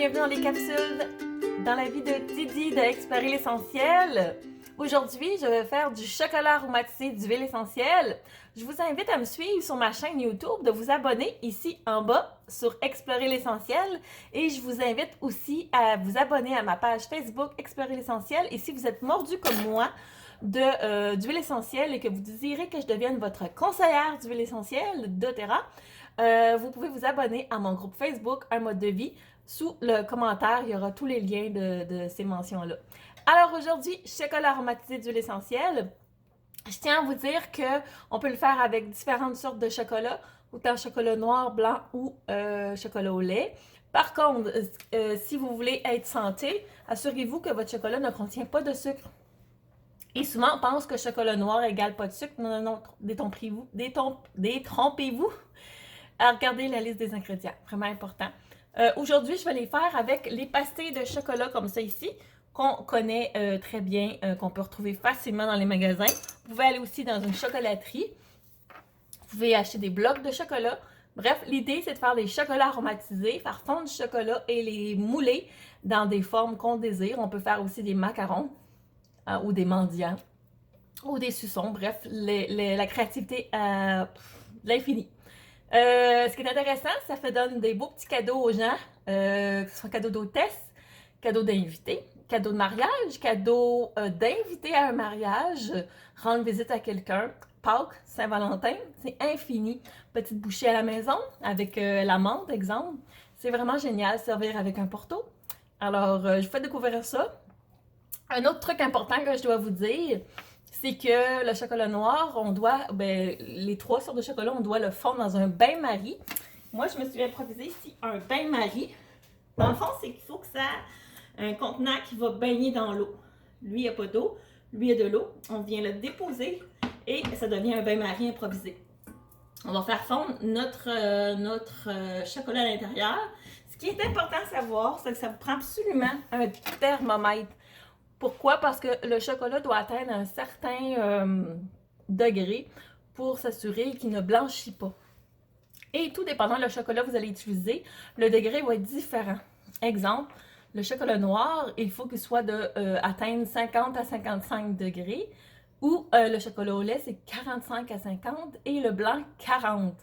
bienvenue dans les capsules dans la vie de Didi de Explorer l'essentiel. Aujourd'hui, je vais faire du chocolat aromatisé d'huile essentielle. Je vous invite à me suivre sur ma chaîne YouTube, de vous abonner ici en bas sur Explorer l'essentiel et je vous invite aussi à vous abonner à ma page Facebook Explorer l'essentiel et si vous êtes mordu comme moi d'huile essentielle et que vous désirez que je devienne votre conseillère d'huile essentielle doTERRA, vous pouvez vous abonner à mon groupe Facebook Un mode de vie. Sous le commentaire, il y aura tous les liens de ces mentions-là. Alors aujourd'hui, chocolat aromatisé d'huile essentielle. Je tiens à vous dire qu'on peut le faire avec différentes sortes de chocolat, autant chocolat noir, blanc ou chocolat au lait. Par contre, si vous voulez être santé, assurez-vous que votre chocolat ne contient pas de sucre. Et souvent, on pense que chocolat noir égale pas de sucre. Non, non, non, détrompez-vous. Regardez la liste des ingrédients, vraiment important. Aujourd'hui, je vais les faire avec les pastilles de chocolat comme ça ici, qu'on connaît très bien, qu'on peut retrouver facilement dans les magasins. Vous pouvez aller aussi dans une chocolaterie. Vous pouvez acheter des blocs de chocolat. Bref, l'idée, c'est de faire des chocolats aromatisés, faire fondre du chocolat et les mouler dans des formes qu'on désire. On peut faire aussi des macarons ou des mendiants ou des suçons. Bref, la créativité à l'infini. Ce qui est intéressant, ça fait donner des beaux petits cadeaux aux gens, que ce soit cadeau d'hôtesse, cadeau d'invité, cadeau de mariage, cadeau d'invité à un mariage, rendre visite à quelqu'un, Pâques, Saint-Valentin, c'est infini. Petite bouchée à la maison avec la menthe, exemple. C'est vraiment génial, servir avec un porto. Alors, je vous fais découvrir ça. Un autre truc important que je dois vous dire, c'est que le chocolat noir, on doit, les trois sortes de chocolat, on doit le fondre dans un bain-marie. Moi, je me suis improvisé ici un bain-marie. Dans le fond, c'est qu'il faut que ça ait un contenant qui va baigner dans l'eau. Lui, il n'y a pas d'eau. Lui, il y a de l'eau. On vient le déposer et ça devient un bain-marie improvisé. On va faire fondre notre chocolat à l'intérieur. Ce qui est important à savoir, c'est que ça vous prend absolument un thermomètre. Pourquoi? Parce que le chocolat doit atteindre un certain degré pour s'assurer qu'il ne blanchit pas. Et tout dépendant du chocolat que vous allez utiliser, le degré va être différent. Exemple, le chocolat noir, il faut qu'il soit atteindre 50 à 55 degrés, ou le chocolat au lait, c'est 45 à 50, et le blanc, 40.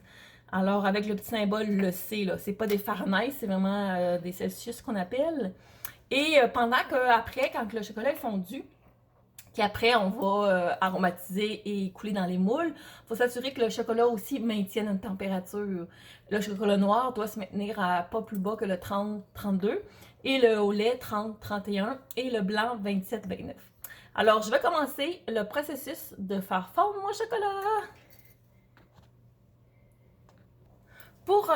Alors, avec le petit symbole, le C, là, c'est pas des Fahrenheit, c'est vraiment des Celsius qu'on appelle. Et pendant qu'après, quand le chocolat est fondu, qu'après on va aromatiser et couler dans les moules, il faut s'assurer que le chocolat aussi maintienne une température. Le chocolat noir doit se maintenir à pas plus bas que le 30-32 et le au lait 30-31 et le blanc 27-29. Alors, je vais commencer le processus de faire fondre mon chocolat. Pour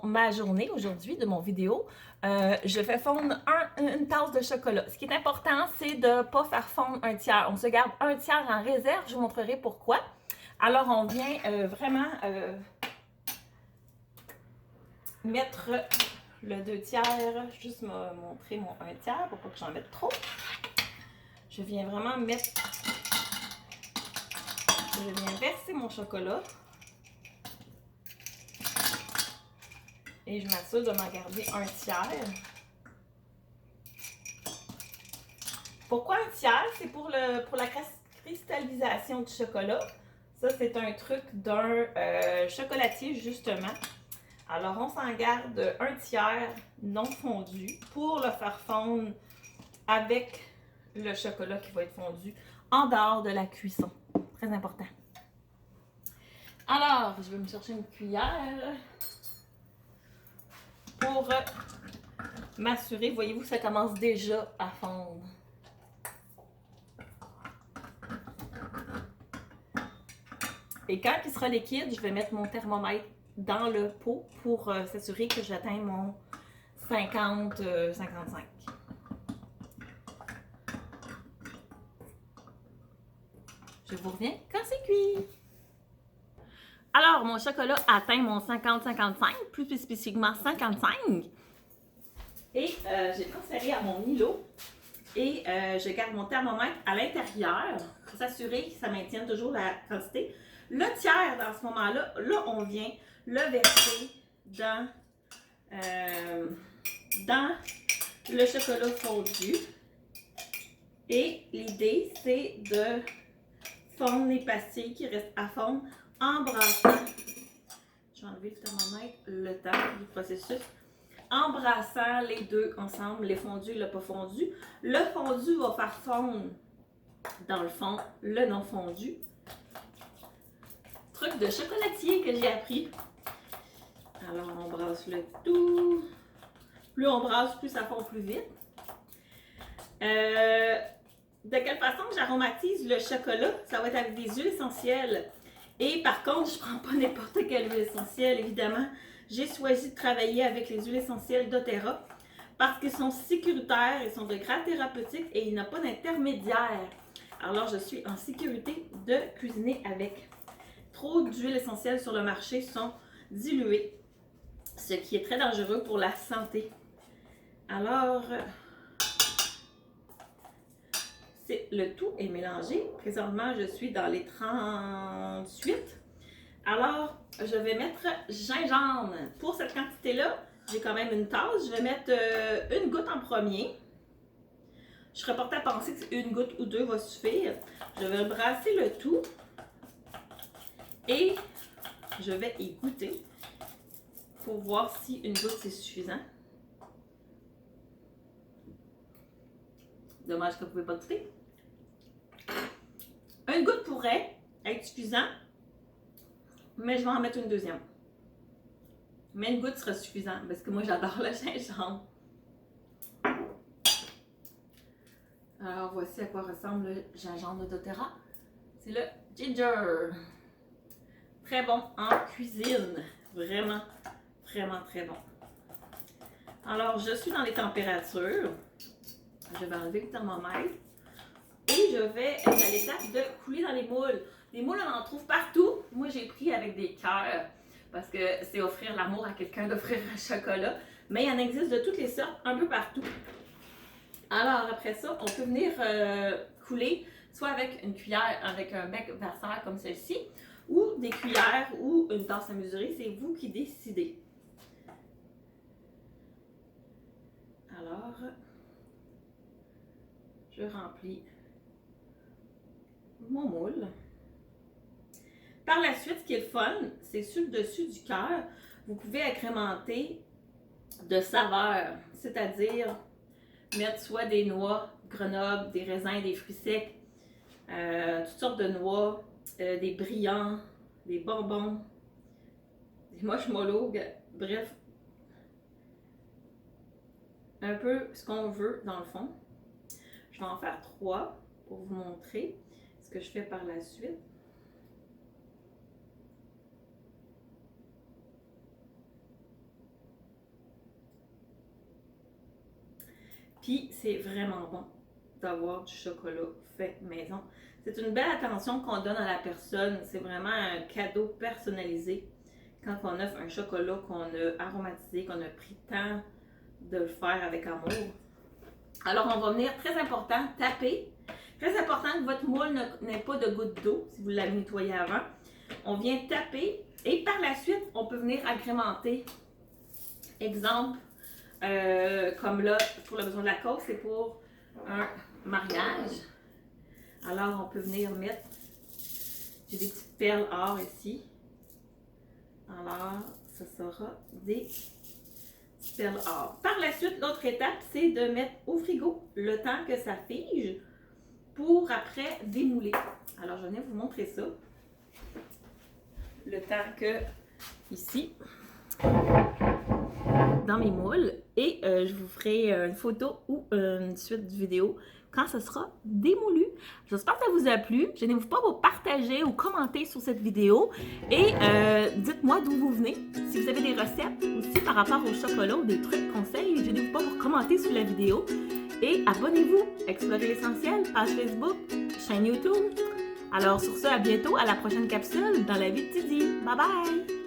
ma journée aujourd'hui de mon vidéo, je fais fondre une tasse de chocolat. Ce qui est important, c'est de ne pas faire fondre un tiers. On se garde un tiers en réserve, je vous montrerai pourquoi. Alors, on vient vraiment mettre le 2 tiers, juste me montrer mon 1 tiers pour pas que j'en mette trop. Je viens vraiment mettre, je viens verser mon chocolat. Et je m'assure de m'en garder un tiers. Pourquoi un tiers? C'est pour la cristallisation du chocolat. Ça, c'est un truc d'un chocolatier, justement. Alors, on s'en garde un tiers non fondu pour le faire fondre avec le chocolat qui va être fondu en dehors de la cuisson. Très important. Alors, je vais me chercher une cuillère pour m'assurer, voyez-vous que ça commence déjà à fondre. Et quand il sera liquide, je vais mettre mon thermomètre dans le pot pour s'assurer que j'atteins mon 50-55. Je vous reviens quand c'est cuit. Alors, mon chocolat atteint mon 50-55, plus spécifiquement 55. Et j'ai transféré à mon îlot. Et je garde mon thermomètre à l'intérieur pour s'assurer que ça maintienne toujours la quantité. Le tiers, dans ce moment-là, là, on vient le verser dans le chocolat fondu. Et l'idée, c'est de fondre les pastilles qui restent à fondre en brassant. Je vais enlever le thermomètre le temps du processus. En brassant les deux ensemble, les fondus et le pas fondu. Le fondu va faire fondre, dans le fond, le non fondu. Truc de chocolatier que j'ai appris. Alors, on brasse le tout. Plus on brasse, plus ça fond plus vite. De quelle façon que j'aromatise le chocolat? Ça va être avec des huiles essentielles. Et par contre, je ne prends pas n'importe quelle huile essentielle, évidemment. J'ai choisi de travailler avec les huiles essentielles d'Otera parce qu'ils sont sécuritaires, ils sont de grade thérapeutique et il n'y a pas d'intermédiaire. Alors, je suis en sécurité de cuisiner avec. Trop d'huiles essentielles sur le marché sont diluées, ce qui est très dangereux pour la santé. Alors, le tout est mélangé. Présentement, je suis dans les 38. Alors, je vais mettre gingembre. Pour cette quantité-là, j'ai quand même une tasse. Je vais mettre une goutte en premier. Je serais portée à penser qu'une goutte ou deux va suffire. Je vais brasser le tout. Et je vais y goûter pour voir si une goutte c'est suffisant. Dommage que vous ne pouvez pas goûter. Une goutte pourrait être suffisant, mais je vais en mettre une deuxième. Mais une goutte sera suffisant parce que moi j'adore le gingembre. Alors voici à quoi ressemble le gingembre d'Otera. C'est le ginger. Très bon en cuisine. Vraiment, vraiment très bon. Alors je suis dans les températures. Je vais enlever le thermomètre. Et je vais être à l'étape de couler dans les moules. Les moules, on en trouve partout. Moi, j'ai pris avec des cœurs parce que c'est offrir l'amour à quelqu'un d'offrir un chocolat. Mais il en existe de toutes les sortes, un peu partout. Alors, après ça, on peut venir couler soit avec une cuillère, avec un bec versaire comme celle-ci, ou des cuillères ou une tasse à mesurer. C'est vous qui décidez. Alors, je remplis mon moule. Par la suite, ce qui est le fun, c'est sur le dessus du cœur, vous pouvez agrémenter de saveurs, c'est-à-dire mettre soit des noix, Grenoble, des raisins, des fruits secs, toutes sortes de noix, des brillants, des bonbons, des marshmallows, bref, un peu ce qu'on veut dans le fond. Je vais en faire 3 pour vous montrer ce que je fais par la suite. Puis c'est vraiment bon d'avoir du chocolat fait maison. C'est une belle attention qu'on donne à la personne. C'est vraiment un cadeau personnalisé quand on offre un chocolat qu'on a aromatisé, qu'on a pris le temps de le faire avec amour. Alors on va venir, très important, taper. Très important que votre moule n'ait pas de gouttes d'eau si vous l'avez nettoyé avant. On vient taper et par la suite, on peut venir agrémenter. Exemple, comme là, pour le besoin de la cause, c'est pour un mariage. Alors, on peut venir mettre, j'ai des petites perles or ici. Alors, ce sera des perles or. Par la suite, l'autre étape, c'est de mettre au frigo le temps que ça fige pour après démouler. Alors, je viens vous montrer ça. Le temps que, ici, dans mes moules, et je vous ferai une photo ou une suite de vidéo quand ce sera démoulu. J'espère que ça vous a plu. Je n'hésitez pas à vous partager ou commenter sur cette vidéo et dites-moi d'où vous venez. Si vous avez des recettes aussi par rapport au chocolat ou des trucs conseils, je n'hésitez pas à vous commenter sous la vidéo. Et abonnez-vous, Explorer l'essentiel, page Facebook, chaîne YouTube. Alors sur ce, à bientôt, à la prochaine capsule dans la vie de Tidy. Bye bye!